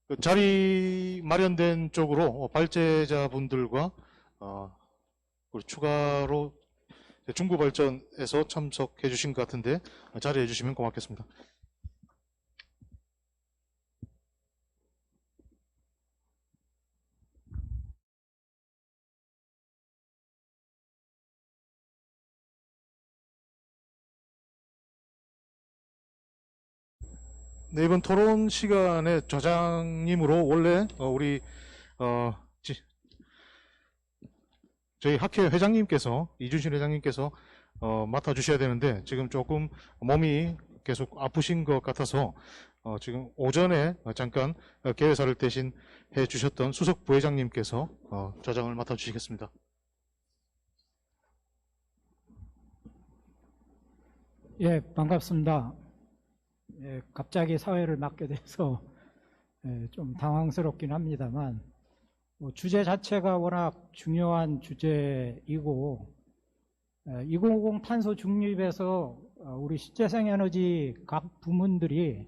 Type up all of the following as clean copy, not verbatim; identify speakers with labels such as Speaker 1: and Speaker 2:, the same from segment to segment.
Speaker 1: 그 자리 마련된 쪽으로 발제자분들과 그리고 추가로 중부발전에서 참석해 주신 것 같은데 자리해 주시면 고맙겠습니다. 네, 이번 토론 시간에 저장님으로 원래 우리 저희 학회 회장님께서 이준신 회장님께서 맡아주셔야 되는데 지금 조금 몸이 계속 아프신 것 같아서 지금 오전에 잠깐 개회사를 대신 해주셨던 수석 부회장님께서 저장을 맡아주시겠습니다.
Speaker 2: 예, 반갑습니다. 예, 갑자기 사회를 맡게 돼서 좀 당황스럽긴 합니다만 주제 자체가 워낙 중요한 주제이고 2050 탄소 중립에서 우리 신재생에너지 각 부문들이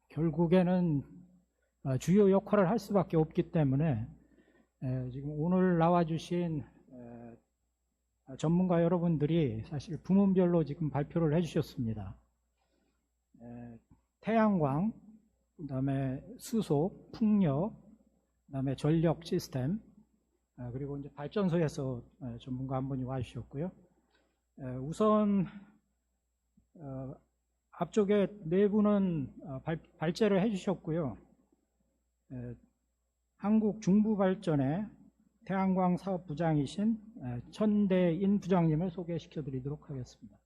Speaker 2: 결국에는 주요 역할을 할 수밖에 없기 때문에 지금 오늘 나와주신 전문가 여러분들이 사실 부문별로 지금 발표를 해주셨습니다. 태양광, 그 다음에 수소, 풍력, 그 다음에 전력 시스템, 그리고 이제 발전소에서 전문가 한 분이 와주셨고요. 우선 앞쪽에 네 분은 발제를 해주셨고요. 한국 중부발전의 태양광 사업 부장이신 천대인 부장님을 소개시켜 드리도록 하겠습니다.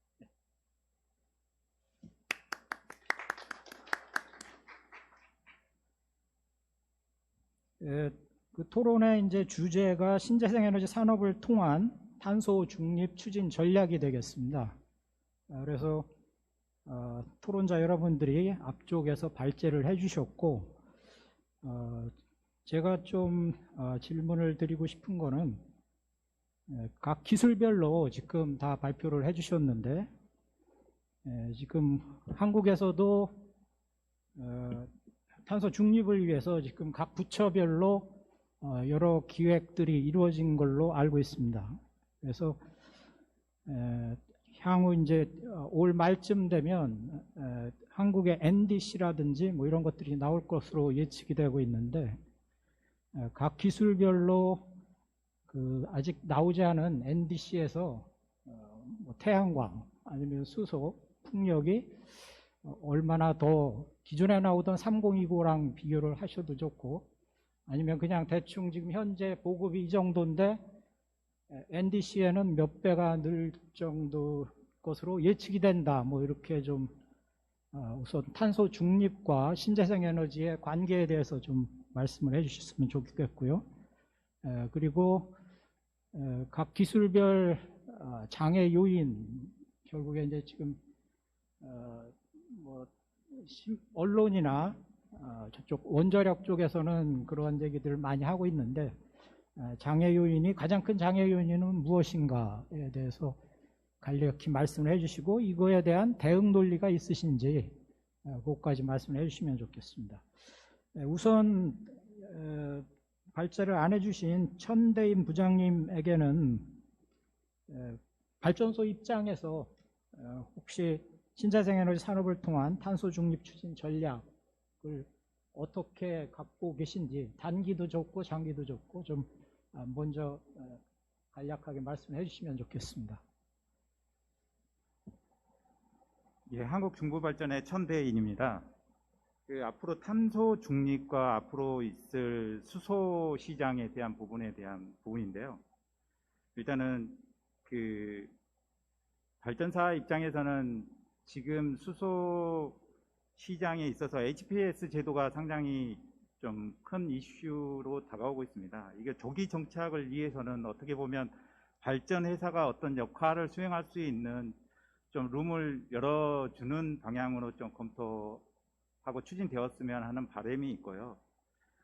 Speaker 2: 그 토론의 이제 주제가 신재생에너지 산업을 통한 탄소 중립 추진 전략이 되겠습니다. 그래서 토론자 여러분들이 앞쪽에서 발제를 해주셨고 제가 좀 질문을 드리고 싶은 거는 각 기술별로 지금 다 발표를 해주셨는데 지금 한국에서도 탄소 중립을 위해서 지금 각 부처별로 여러 기획들이 이루어진 걸로 알고 있습니다. 그래서 향후 이제 올 말쯤 되면 한국의 NDC라든지 이런 것들이 나올 것으로 예측이 되고 있는데 각 기술별로 아직 나오지 않은 NDC에서 태양광 아니면 수소, 풍력이 얼마나 더 기존에 나오던 3020랑 비교를 하셔도 좋고 아니면 그냥 대충 지금 현재 보급이 이 정도인데 NDC에는 몇 배가 늘 정도 것으로 예측이 된다. 이렇게 좀 우선 탄소 중립과 신재생 에너지의 관계에 대해서 좀 말씀을 해주셨으면 좋겠고요. 그리고 각 기술별 장애 요인 결국에 이제 지금 언론이나 저쪽 원자력 쪽에서는 그런 얘기들을 많이 하고 있는데 장애 요인이 가장 큰 장애 요인은 무엇인가에 대해서 간략히 말씀을 해주시고 이거에 대한 대응 논리가 있으신지 그것까지 말씀을 해주시면 좋겠습니다. 우선 발제를 안 해주신 천대인 부장님에게는 발전소 입장에서 혹시 신재생에너지 산업을 통한 탄소 중립 추진 전략을 어떻게 갖고 계신지 단기도 좋고 장기도 좋고 좀 먼저 간략하게 말씀해 주시면 좋겠습니다.
Speaker 3: 예, 한국중부발전의 천대인입니다. 앞으로 탄소 중립과 앞으로 있을 수소 시장에 대한 부분인데요. 일단은 발전사 입장에서는 지금 수소 시장에 있어서 HPS 제도가 상당히 좀 큰 이슈로 다가오고 있습니다. 이게 조기 정착을 위해서는 어떻게 보면 발전 회사가 어떤 역할을 수행할 수 있는 좀 룸을 열어주는 방향으로 좀 검토하고 추진되었으면 하는 바람이 있고요.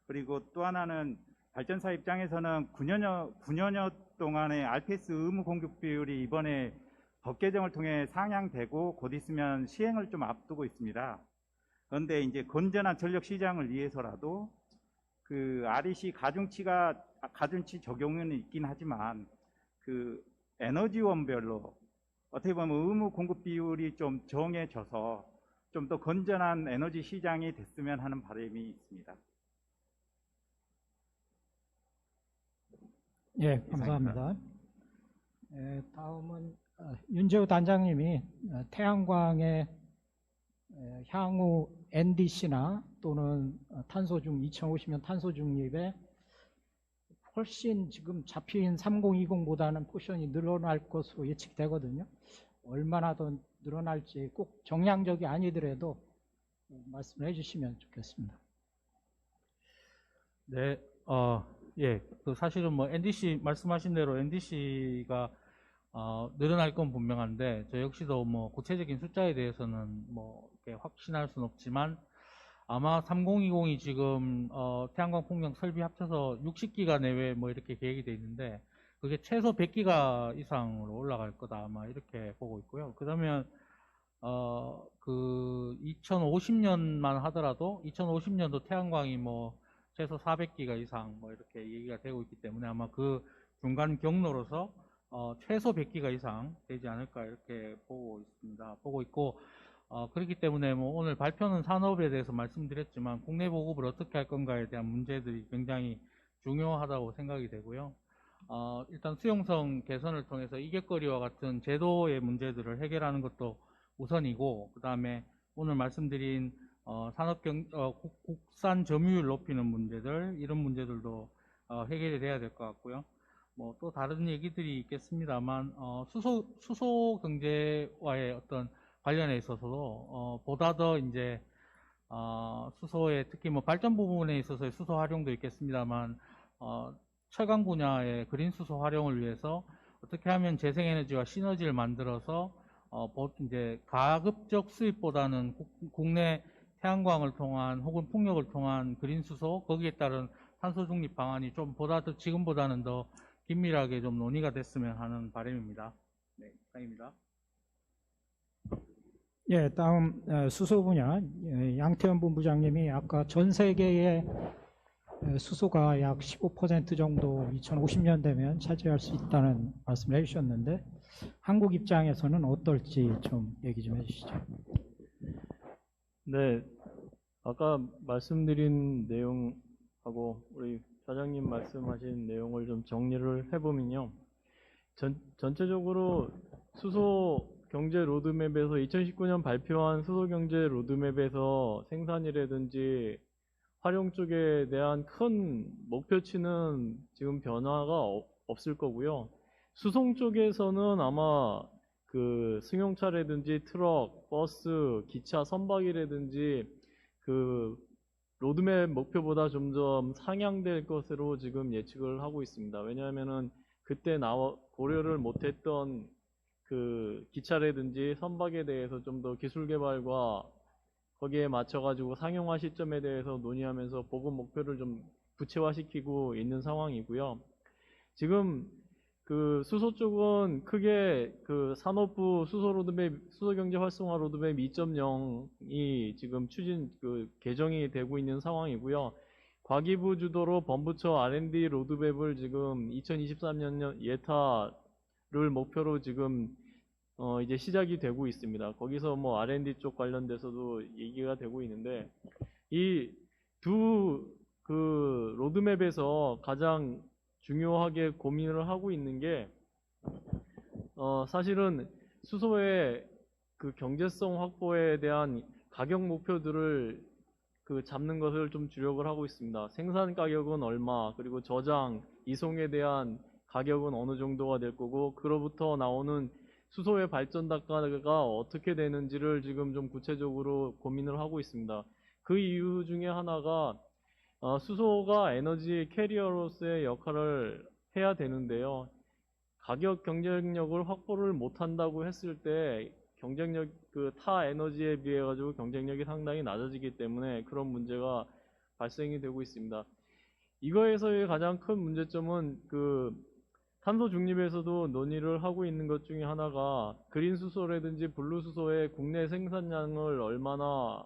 Speaker 3: 그리고 또 하나는 발전사 입장에서는 9년여 동안의 RPS 의무 공급 비율이 이번에 법 개정을 통해 상향되고 곧 있으면 시행을 좀 앞두고 있습니다. 그런데 이제 건전한 전력 시장을 위해서라도 그 REC 가중치 적용은 있긴 하지만 그 에너지원별로 어떻게 보면 의무 공급 비율이 좀 정해져서 좀 더 건전한 에너지 시장이 됐으면 하는 바람이 있습니다.
Speaker 2: 예, 감사합니다. 다음은 윤재호 단장님이 태양광의 향후 NDC나 또는 탄소중 2050년 탄소 중립에 훨씬 지금 잡힌 3020보다는 포션이 늘어날 것으로 예측되거든요. 얼마나 더 늘어날지 꼭 정량적이 아니더라도 말씀을 해주시면 좋겠습니다.
Speaker 4: 네, 예, 그 사실은 뭐 NDC 말씀하신 대로 NDC가 늘어날 건 분명한데 저 역시도 뭐 구체적인 숫자에 대해서는 뭐 이렇게 확신할 수는 없지만 아마 3020이 지금 태양광 풍력 설비 합쳐서 60기가 내외 뭐 이렇게 계획이 돼 있는데 그게 최소 100기가 이상으로 올라갈 거다 아마 이렇게 보고 있고요. 그러면 그 2050년만 하더라도 2050년도 태양광이 뭐 최소 400기가 이상 뭐 이렇게 얘기가 되고 있기 때문에 아마 그 중간 경로로서 최소 100기가 이상 되지 않을까 이렇게 보고 있습니다. 보고 있고 그렇기 때문에 뭐 오늘 발표는 산업에 대해서 말씀드렸지만 국내 보급을 어떻게 할 건가에 대한 문제들이 굉장히 중요하다고 생각이 되고요. 일단 수용성 개선을 통해서 이격거리와 같은 제도의 문제들을 해결하는 것도 우선이고 그 다음에 오늘 말씀드린 국산 점유율 높이는 문제들 이런 문제들도 해결이 돼야 될 것 같고요. 뭐 또 다른 얘기들이 있겠습니다만 수소 경제와의 어떤 관련해 있어서도 보다 더 이제 수소의 특히 뭐 발전 부분에 있어서의 수소 활용도 있겠습니다만 철강 분야의 그린 수소 활용을 위해서 어떻게 하면 재생에너지와 시너지를 만들어서 이제 가급적 수입보다는 국내 태양광을 통한 혹은 풍력을 통한 그린 수소 거기에 따른 탄소 중립 방안이 좀 지금보다는 더 긴밀하게 좀 논의가 됐으면 하는 바람입니다. 네, 이상입니다.
Speaker 2: 예, 다음 수소 분야 양태현 본부장님이 아까 전 세계의 수소가 약 15% 정도 2050년 되면 차지할 수 있다는 말씀을 해주셨는데 한국 입장에서는 어떨지 좀 얘기 좀 해주시죠.
Speaker 5: 네, 아까 말씀드린 내용하고 우리 사장님 말씀하신 내용을 좀 정리를 해보면요. 전체적으로 수소 경제 로드맵에서 2019년 발표한 수소 경제 로드맵에서 생산이라든지 활용 쪽에 대한 큰 목표치는 지금 변화가 없을 거고요. 수송 쪽에서는 아마 그 승용차라든지 트럭, 버스, 기차, 선박이라든지 그 로드맵 목표보다 좀 더 상향될 것으로 지금 예측을 하고 있습니다. 왜냐하면은 그때 고려를 못했던 그 기차라든지 선박에 대해서 좀 더 기술 개발과 거기에 맞춰가지고 상용화 시점에 대해서 논의하면서 보급 목표를 좀 구체화시키고 있는 상황이고요. 지금 그 수소 쪽은 크게 그 산업부 수소 로드맵, 수소경제 활성화 로드맵 2.0이 지금 개정이 되고 있는 상황이고요. 과기부 주도로 범부처 R&D 로드맵을 지금 2023년 예타를 목표로 지금 이제 시작이 되고 있습니다. 거기서 뭐 R&D 쪽 관련돼서도 얘기가 되고 있는데 이 그 로드맵에서 가장 중요하게 고민을 하고 있는 게 사실은 수소의 그 경제성 확보에 대한 가격 목표들을 그 잡는 것을 좀 주력을 하고 있습니다. 생산 가격은 얼마, 그리고 저장, 이송에 대한 가격은 어느 정도가 될 거고 그로부터 나오는 수소의 발전 단가가 어떻게 되는지를 지금 좀 구체적으로 고민을 하고 있습니다. 그 이유 중에 하나가 수소가 에너지 캐리어로서의 역할을 해야 되는데요. 가격 경쟁력을 확보를 못한다고 했을 때 경쟁력 그 타 에너지에 비해 가지고 경쟁력이 상당히 낮아지기 때문에 그런 문제가 발생이 되고 있습니다. 이거에서의 가장 큰 문제점은 그 탄소 중립에서도 논의를 하고 있는 것 중에 하나가 그린 수소라든지 블루 수소의 국내 생산량을 얼마나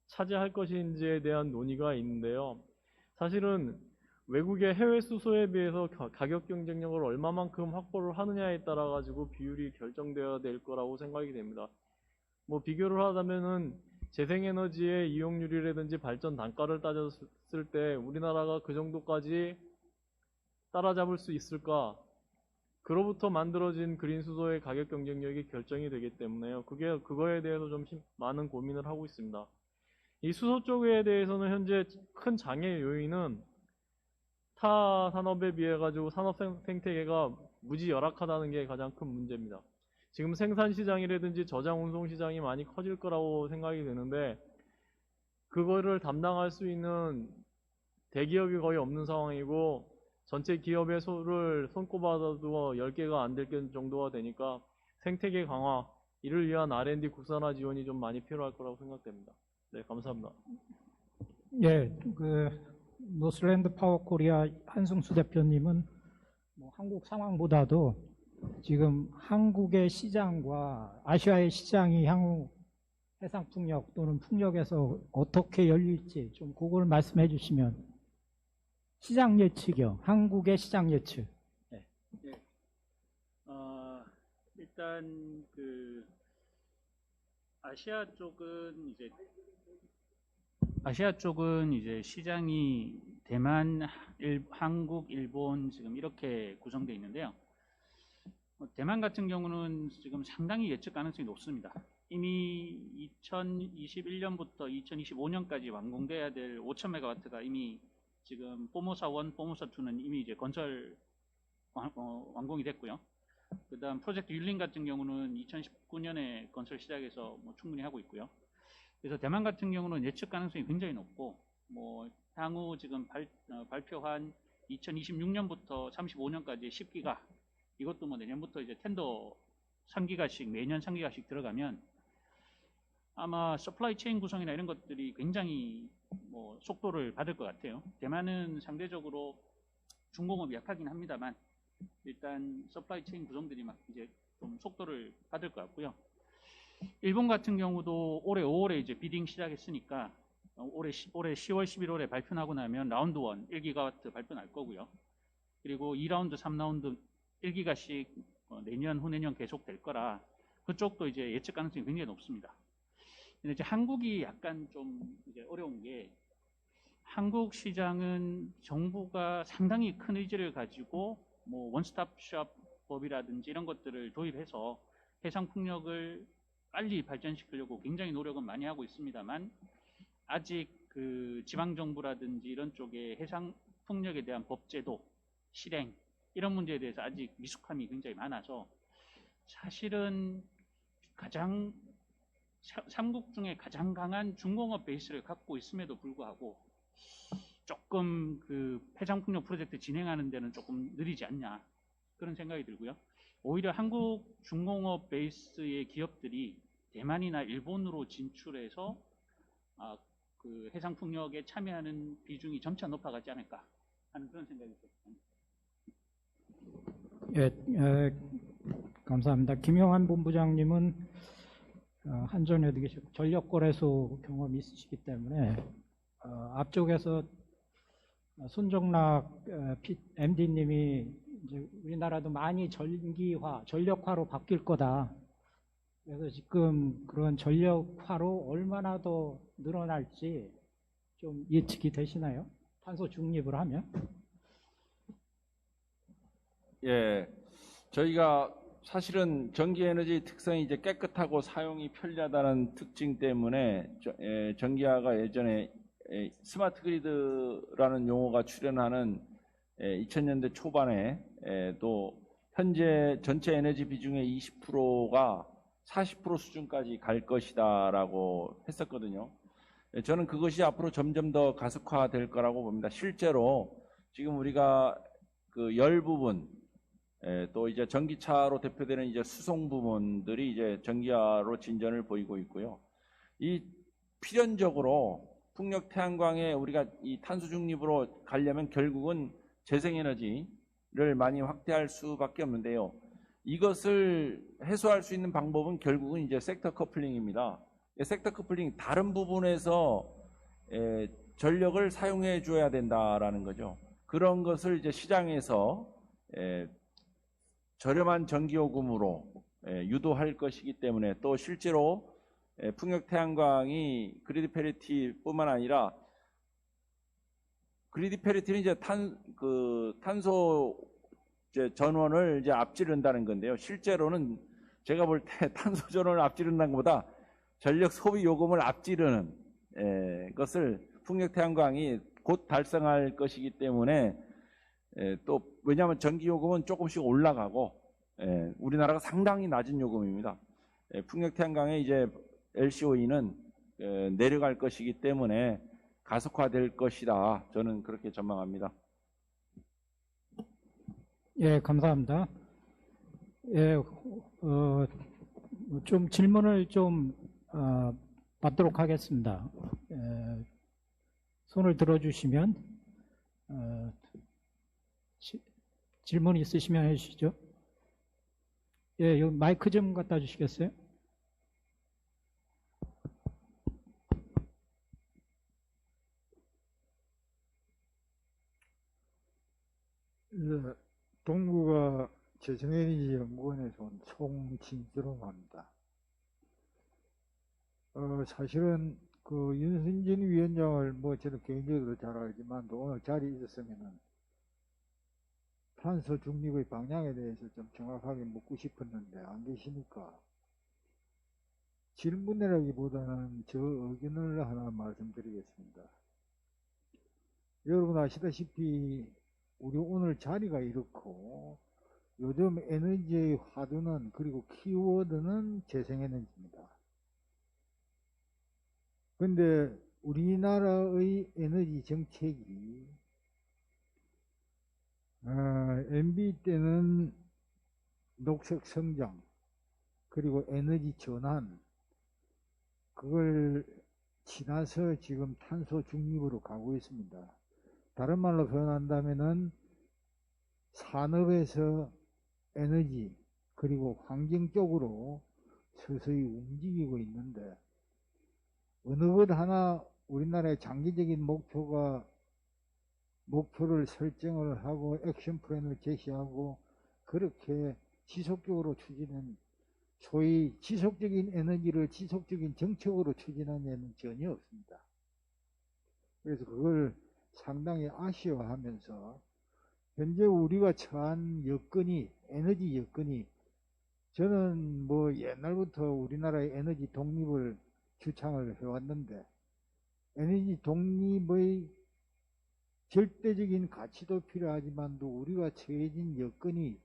Speaker 5: 차지할 것인지에 대한 논의가 있는데요. 사실은 외국의 해외 수소에 비해서 가격 경쟁력을 얼마만큼 확보를 하느냐에 따라 가지고 비율이 결정되어야 될 거라고 생각이 됩니다. 뭐 비교를 하자면은 재생에너지의 이용률이라든지 발전 단가를 따졌을 때 우리나라가 그 정도까지 따라잡을 수 있을까? 그로부터 만들어진 그린 수소의 가격 경쟁력이 결정이 되기 때문에요. 그거에 대해서 좀 많은 고민을 하고 있습니다. 이 수소 쪽에 대해서는 현재 큰 장애 요인은 타 산업에 비해 가지고 산업 생태계가 무지 열악하다는 게 가장 큰 문제입니다. 지금 생산 시장이라든지 저장 운송 시장이 많이 커질 거라고 생각이 되는데 그거를 담당할 수 있는 대기업이 거의 없는 상황이고 전체 기업의 소를 손꼽아도 10개가 안 될 정도가 되니까 생태계 강화, 이를 위한 R&D 국산화 지원이 좀 많이 필요할 거라고 생각됩니다. 네, 감사합니다.
Speaker 2: 예, 노슬랜드 파워 코리아 한승수 대표님은 뭐 한국 상황보다도 지금 한국의 시장과 아시아의 시장이 향후 해상 풍력 또는 풍력에서 어떻게 열릴지 좀 그걸 말씀해 주시면. 시장 예측이요. 한국의 시장 예측. 네.
Speaker 6: 네. 일단 아시아 쪽은 이제 시장이 대만, 한국, 일본 지금 이렇게 구성되어 있는데요. 대만 같은 경우는 지금 상당히 예측 가능성이 높습니다. 이미 2021년부터 2025년까지 완공돼야 될 5,000메가와트가 이미 지금 포모사 1, 포모사 2는 이미 이제 건설 완공이 됐고요. 그다음 프로젝트 율린 같은 경우는 2019년에 건설 시작해서 뭐 충분히 하고 있고요. 그래서 대만 같은 경우는 예측 가능성이 굉장히 높고 뭐 향후 지금 발표한 2026년부터 35년까지 10기가 이것도 뭐 내년부터 이제 텐더 3기가씩 매년 3기가씩 들어가면 아마 서플라이 체인 구성이나 이런 것들이 굉장히 뭐 속도를 받을 것 같아요. 대만은 상대적으로 중공업이 약하긴 합니다만 일단 서플라이 체인 구성들이 막 이제 좀 속도를 받을 것 같고요. 일본 같은 경우도 올해 5월에 이제 비딩 시작했으니까 올해 10월, 11월에 발표하고 나면 라운드 1 1기가와트 발표 날 거고요. 그리고 2라운드, 3라운드 1기가씩 내년, 후내년 계속 될 거라 그쪽도 이제 예측 가능성이 굉장히 높습니다. 근데 이제 한국이 약간 좀 이제 어려운 게 한국 시장은 정부가 상당히 큰 의지를 가지고 뭐 원스톱샵 법이라든지 이런 것들을 도입해서 해상 풍력을 빨리 발전시키려고 굉장히 노력은 많이 하고 있습니다만 아직 지방 정부라든지 이런 쪽에 해상 풍력에 대한 법제도, 실행 이런 문제에 대해서 아직 미숙함이 굉장히 많아서 사실은 가장 3국 중에 가장 강한 중공업 베이스를 갖고 있음에도 불구하고 조금 해상풍력 프로젝트 진행하는 데는 조금 느리지 않냐 그런 생각이 들고요. 오히려 한국 중공업 베이스의 기업들이 대만이나 일본으로 진출해서 해상풍력에 참여하는 비중이 점차 높아가지 않을까 하는 그런 생각이 듭니다.
Speaker 2: 예, 감사합니다. 김영환 본부장님은 한전에도 계시고 전력거래소 경험이 있으시기 때문에 앞쪽에서 손정락 MD님이 이제 우리나라도 많이 전기화, 전력화로 바뀔 거다. 그래서 지금 그런 전력화로 얼마나 더 늘어날지 좀 예측이 되시나요? 탄소 중립을 하면?
Speaker 7: 예, 저희가 사실은 전기에너지 특성이 이제 깨끗하고 사용이 편리하다는 특징 때문에 전기화가 예전에 스마트 그리드라는 용어가 출현하는 2000년대 초반에 또 현재 전체 에너지 비중의 20%가 40% 수준까지 갈 것이다라고 했었거든요. 저는 그것이 앞으로 점점 더 가속화될 거라고 봅니다. 실제로 지금 우리가 열 부분 또 이제 전기차로 대표되는 이제 수송 부분들이 이제 전기화로 진전을 보이고 있고요. 이 필연적으로 풍력 태양광에 우리가 이 탄소 중립으로 가려면 결국은 재생에너지를 많이 확대할 수밖에 없는데요. 이것을 해소할 수 있는 방법은 결국은 이제 섹터 커플링입니다. 섹터 커플링 다른 부분에서 전력을 사용해 줘야 된다라는 거죠. 그런 것을 이제 시장에서 저렴한 전기요금으로 유도할 것이기 때문에 또 실제로 풍력 태양광이 그리드 패리티뿐만 아니라 그리드 패리티는 이제 탄소 이제 전원을 이제 앞지른다는 건데요. 실제로는 제가 볼 때 탄소 전원을 앞지른다는 것보다 전력 소비 요금을 앞지르는 것을 풍력 태양광이 곧 달성할 것이기 때문에 또 왜냐하면 전기 요금은 조금씩 올라가고 우리나라가 상당히 낮은 요금입니다. 풍력 태양광의 이제 LCOE는 내려갈 것이기 때문에 가속화될 것이다. 저는 그렇게 전망합니다.
Speaker 2: 예, 감사합니다. 예, 좀 질문을 좀 받도록 하겠습니다. 손을 들어주시면 질문 있으시면 해주시죠. 예, 여기 마이크 좀 갖다 주시겠어요?
Speaker 8: 동구가 재생에너지연구원에서 온 송진수라고 합니다. 사실은 그 윤승진 위원장을 뭐 저는 개인적으로 잘 알지만 또 오늘 자리에 있었으면은 탄소 중립의 방향에 대해서 좀 정확하게 묻고 싶었는데 안 계시니까 질문이라기보다는 저 의견을 하나 말씀드리겠습니다. 여러분 아시다시피 우리 오늘 자리가 이렇고 요즘 에너지의 화두는 그리고 키워드는 재생에너지입니다. 근데 우리나라의 에너지 정책이 MB 때는 녹색 성장 그리고 에너지 전환 그걸 지나서 지금 탄소 중립으로 가고 있습니다. 다른 말로 표현한다면은 산업에서 에너지 그리고 환경 쪽으로 서서히 움직이고 있는데 어느 것 하나 우리나라의 장기적인 목표를 설정을 하고 액션 플랜을 제시하고 그렇게 지속적으로 추진한 소위 지속적인 에너지를 지속적인 정책으로 추진한 예는 전혀 없습니다. 그래서 그걸 상당히 아쉬워하면서 현재 우리가 처한 여건이 에너지 여건이 저는 뭐 옛날부터 우리나라의 에너지 독립을 주창을 해왔는데 에너지 독립의 절대적인 가치도 필요하지만도 우리가 처해진 여건이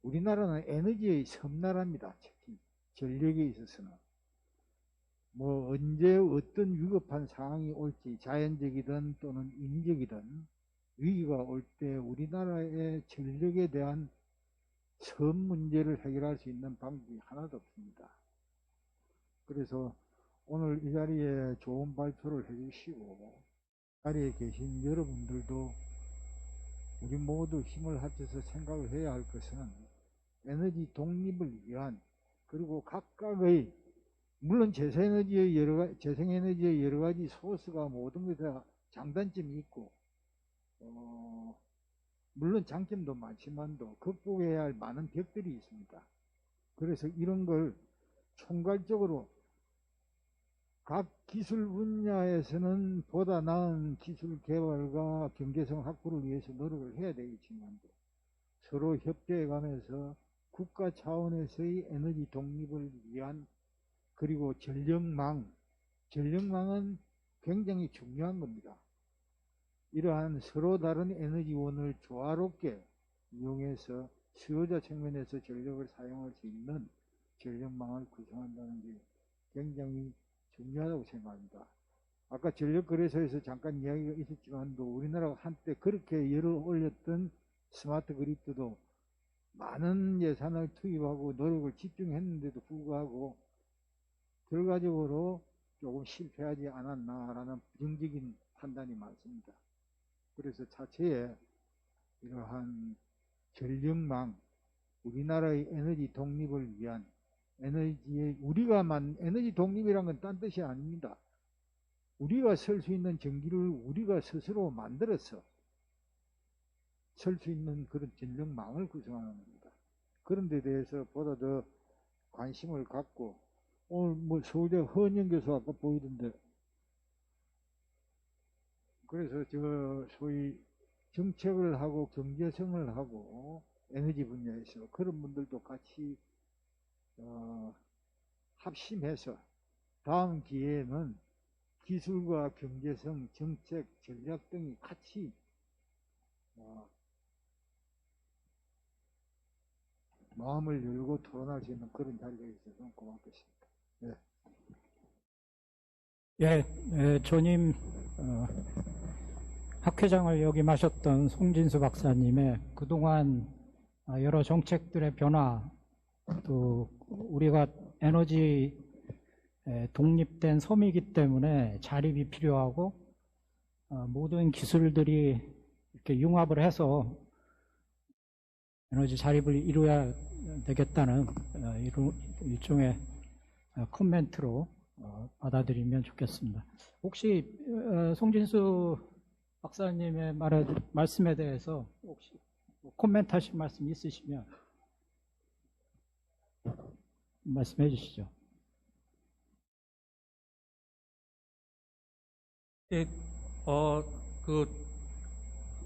Speaker 8: 우리나라는 에너지의 섬나라입니다. 특히 전력에 있어서는 뭐 언제 어떤 위급한 상황이 올지 자연적이든 또는 인위적이든 위기가 올 때 우리나라의 전력에 대한 섬 문제를 해결할 수 있는 방법이 하나도 없습니다. 그래서 오늘 이 자리에 좋은 발표를 해주시고 자리에 계신 여러분들도 우리 모두 힘을 합쳐서 생각을 해야 할 것은 에너지 독립을 위한 그리고 각각의 물론 재생에너지의 여러 가지 소스가 모든 것에 다 장단점이 있고 물론 장점도 많지만도 극복해야 할 많은 벽들이 있습니다. 그래서 이런 걸 총괄적으로 각 기술 분야에서는 보다 나은 기술 개발과 경제성 확보를 위해서 노력을 해야 되겠지만 서로 협조해 가면서 국가 차원에서의 에너지 독립을 위한 그리고 전력망은 굉장히 중요한 겁니다. 이러한 서로 다른 에너지원을 조화롭게 이용해서 수요자 측면에서 전력을 사용할 수 있는 전력망을 구성한다는 게 굉장히 중요하다고 생각합니다. 아까 전력거래소에서 잠깐 이야기가 있었지만도 우리나라가 한때 그렇게 열을 올렸던 스마트 그리드도 많은 예산을 투입하고 노력을 집중했는데도 불구하고 결과적으로 조금 실패하지 않았나라는 부정적인 판단이 많습니다. 그래서 차체에 이러한 전력망, 우리나라의 에너지 독립을 위한 에너지에 에너지 독립이란 건 딴 뜻이 아닙니다. 우리가 쓸 수 있는 전기를 우리가 스스로 만들어서 쓸 수 있는 그런 전력망을 구성하는 겁니다. 그런 데 대해서 보다 더 관심을 갖고, 오늘 뭐 서울대 허은영 교수 아까 보이던데, 그래서 소위 정책을 하고 경제성을 하고 에너지 분야에서 그런 분들도 같이 합심해서 다음 기회에는 기술과 경제성, 정책, 전략 등이 같이 마음을 열고 토론할 수 있는 그런 자리가 있어서 고맙겠습니다. 네.
Speaker 2: 전임 학회장을 역임하셨던 송진수 박사님의 그동안 여러 정책들의 변화, 또 우리가 에너지 독립된 섬이기 때문에 자립이 필요하고 모든 기술들이 이렇게 융합을 해서 에너지 자립을 이루어야 되겠다는 일종의 코멘트로 받아들이면 좋겠습니다. 혹시 송진수 박사님의 말씀에 대해서 혹시 코멘트 하실 말씀 있으시면 말씀해 주시죠.
Speaker 4: 예, 그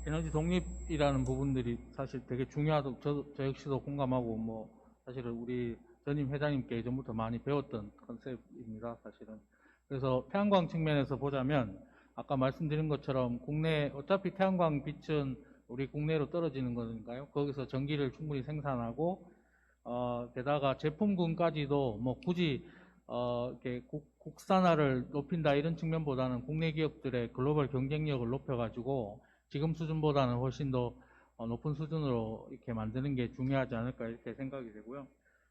Speaker 4: 에너지 독립이라는 부분들이 사실 되게 중요하다고 저 역시도 공감하고, 뭐 사실은 우리 전임 회장님께 예전부터 많이 배웠던 컨셉입니다, 사실은. 그래서 태양광 측면에서 보자면 아까 말씀드린 것처럼 국내 어차피 태양광 빛은 우리 국내로 떨어지는 거니까요. 거기서 전기를 충분히 생산하고 게다가 제품군까지도 뭐 굳이 이렇게 국산화를 높인다 이런 측면보다는 국내 기업들의 글로벌 경쟁력을 높여가지고 지금 수준보다는 훨씬 더 높은 수준으로 이렇게 만드는 게 중요하지 않을까 이렇게 생각이 되고요.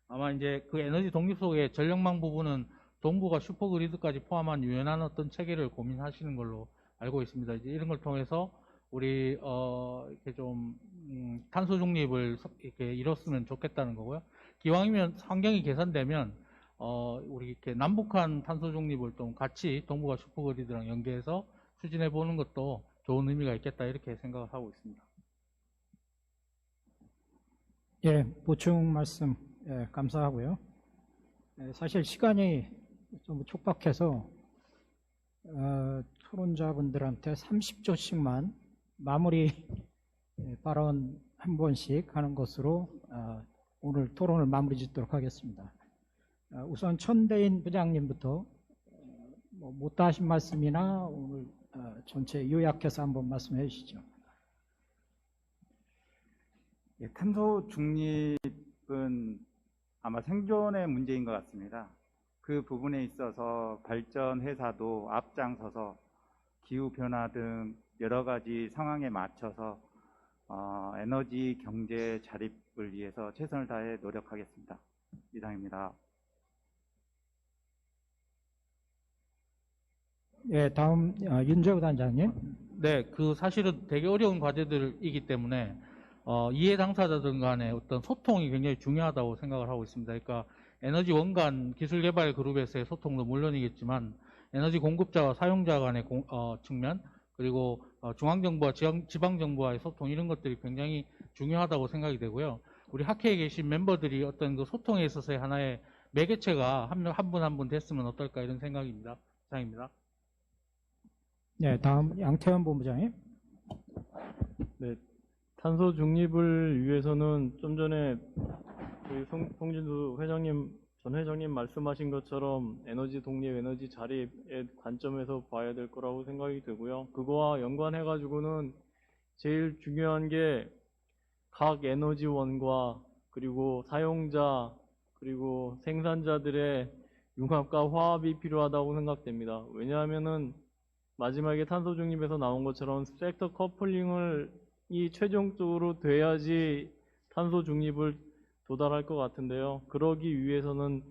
Speaker 4: 아마 이제 그 에너지 독립 속에 전력망 부분은 동부가 슈퍼그리드까지 포함한 유연한 어떤 체계를 고민하시는 걸로 알고 있습니다. 이제 이런 걸 통해서 우리 이렇게 좀 탄소 중립을 이렇게 이뤘으면 좋겠다는 거고요. 기왕이면 환경이 개선되면 우리 이렇게 남북한 탄소 중립을 좀 같이 동부가 슈퍼그리드랑 연계해서 추진해 보는 것도 좋은 의미가 있겠다 이렇게 생각을 하고 있습니다.
Speaker 2: 예, 보충 말씀 감사하고요. 사실 시간이 좀 촉박해서 토론자분들한테 30초씩만 마무리 발언 한 번씩 하는 것으로 오늘 토론을 마무리 짓도록 하겠습니다. 우선 천대인 부장님부터 못다 하신 말씀이나 오늘 전체 요약해서 한번 말씀해 주시죠.
Speaker 3: 예, 탄소 중립은 아마 생존의 문제인 것 같습니다. 그 부분에 있어서 발전 회사도 앞장서서 기후변화 등 여러 가지 상황에 맞춰서 에너지 경제 자립을 위해서 최선을 다해 노력하겠습니다. 이상입니다.
Speaker 2: 예, 다음 윤재우 단장님.
Speaker 4: 네, 그 사실은 되게 어려운 과제들이기 때문에 이해 당사자들 간의 어떤 소통이 굉장히 중요하다고 생각을 하고 있습니다. 그러니까 에너지 원간 기술개발 그룹에서의 소통도 물론이겠지만 에너지 공급자와 사용자 간의 측면, 그리고 중앙정부와 지방정부와의 소통, 이런 것들이 굉장히 중요하다고 생각이 되고요. 우리 학회에 계신 멤버들이 어떤 그 소통에 있어서의 하나의 매개체가 한 분 한 분 됐으면 어떨까 이런 생각입니다. 이상입니다.
Speaker 2: 네, 다음 양태현 본부장님.
Speaker 5: 네, 탄소 중립을 위해서는 좀 전에 저희 송진수 전 회장님 말씀하신 것처럼 에너지 독립, 에너지 자립의 관점에서 봐야 될 거라고 생각이 되고요. 그거와 연관해가지고는 제일 중요한 게 각 에너지원과 그리고 사용자 그리고 생산자들의 융합과 화합이 필요하다고 생각됩니다. 왜냐하면은 마지막에 탄소 중립에서 나온 것처럼 섹터 커플링이 최종적으로 돼야지 탄소 중립을 도달할 것 같은데요. 그러기 위해서는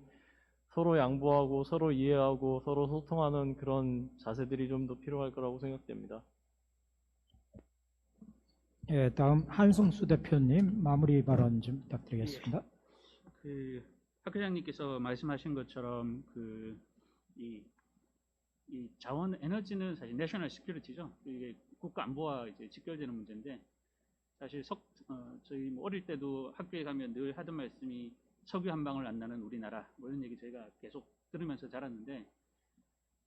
Speaker 5: 서로 양보하고 서로 이해하고 서로 소통하는 그런 자세들이 좀 더 필요할 거라고 생각됩니다.
Speaker 2: 예, 다음 한승수 대표님 마무리 발언 좀 부탁드리겠습니다.
Speaker 4: 그
Speaker 6: 박 회장님께서 말씀하신 것처럼 이 자원 에너지는 사실 내셔널 시큐리티죠. 이게 국가 안보와 이제 직결되는 문제인데 사실 저희 뭐 어릴 때도 학교에 가면 늘 하던 말씀이 석유 한 방울 안 나는 우리나라 뭐 이런 얘기 저희가 계속 들으면서 자랐는데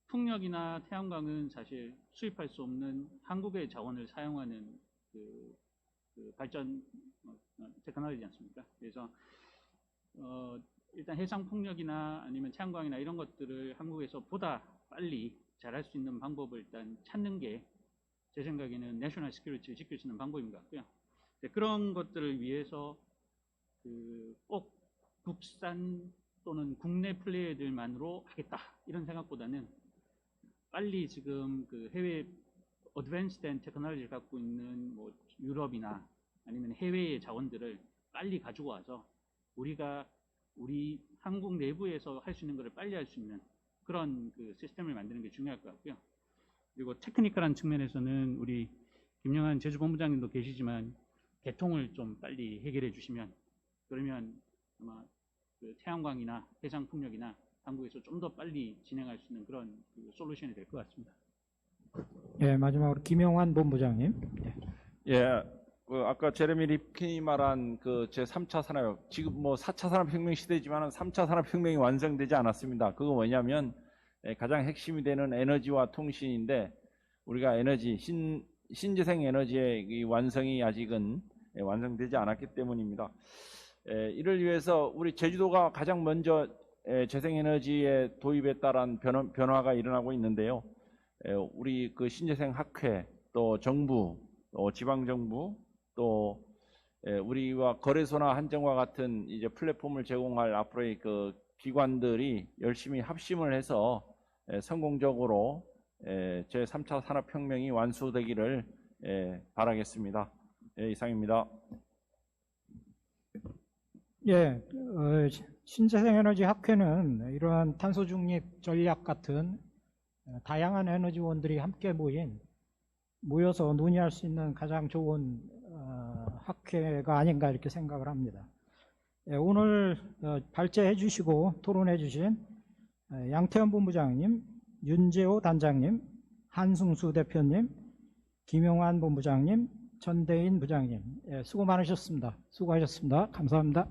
Speaker 6: 풍력이나 태양광은 사실 수입할 수 없는 한국의 자원을 사용하는 그 발전 테크놀로지 않습니까? 그래서 일단 해상 풍력이나 아니면 태양광이나 이런 것들을 한국에서 보다 빨리 잘할 수 있는 방법을 일단 찾는 게 제 생각에는 내셔널 시큐리티를 지킬 수 있는 방법인 것 같고요. 그런 것들을 위해서 꼭 국산 또는 국내 플레이어들만으로 하겠다 이런 생각보다는 빨리 지금 그 해외 어드밴스된 테크놀로지를 갖고 있는 뭐 유럽이나 아니면 해외의 자원들을 빨리 가지고 와서 우리 한국 내부에서 할 수 있는 것을 빨리 할 수 있는 그런 그 시스템을 만드는 게 중요할 것 같고요. 그리고 테크니컬한 측면에서는 우리 김영한 제주본부장님도 계시지만 개통을 좀 빨리 해결해 주시면 그러면 아마 그 태양광이나 해상풍력이나 한국에서 좀 더 빨리 진행할 수 있는 그런 그 솔루션이 될 것 같습니다.
Speaker 2: 예, 마지막으로 김영환 본부장님.
Speaker 7: 예, 아까 제레미 립킨이 말한 그 제3차 산업혁명, 지금 뭐 4차 산업혁명 시대지만 3차 산업혁명이 완성되지 않았습니다. 그거 뭐냐면 가장 핵심이 되는 에너지와 통신인데 우리가 에너지, 신재생 에너지의 이 완성이 아직은 완성되지 않았기 때문입니다. 이를 위해서 우리 제주도가 가장 먼저 재생에너지의 도입에 따른 변화가 일어나고 있는데요. 우리 그 신재생 학회, 또 정부, 또 지방정부, 또 우리와 거래소나 한정과 같은 이제 플랫폼을 제공할 앞으로의 그 기관들이 열심히 합심을 해서 성공적으로 제3차 산업혁명이 완수되기를 바라겠습니다. 이상입니다.
Speaker 2: 예, 신재생에너지 학회는 이러한 탄소 중립 전략 같은 다양한 에너지원들이 함께 모여서 논의할 수 있는 가장 좋은 학회가 아닌가 이렇게 생각을 합니다. 예, 오늘 발제해 주시고 토론해 주신 양태현 본부장님, 윤재호 단장님, 한승수 대표님, 김용환 본부장님, 전대인 부장님, 예, 수고 많으셨습니다. 수고하셨습니다. 감사합니다.